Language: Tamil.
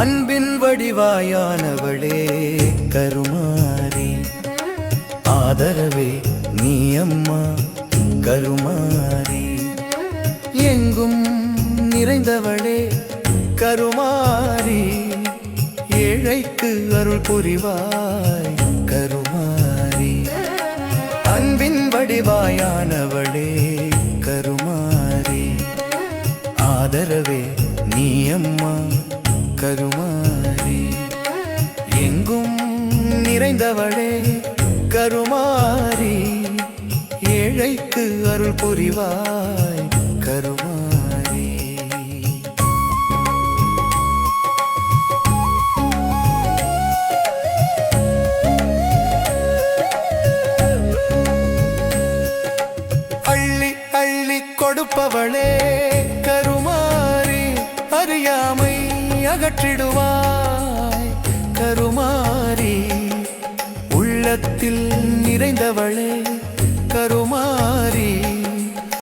அன்பின் வடிவாயானவளே கருமாரி, ஆதரவே நீ அம்மா கருமாரி. எங்கும் நிறைந்தவளே கருமாரி, ஏழைக்கு அருள் புரிவாய் கருமாரி. அன்பின் வடிவாயானவளே கருமாரி, ஆதரவே நீ அம்மா கருமாரி. எங்கும் நிறைந்தவளே கருமாரி, ஏழைக்கு அருள் புரிவாய் கருமாரி. அள்ளி அள்ளி கொடுப்பவளே கருமாரி, அறியாமை அகற்றிடுவாய் கருமாரி. உள்ளத்தில் நிறைந்தவளே கருமாரி,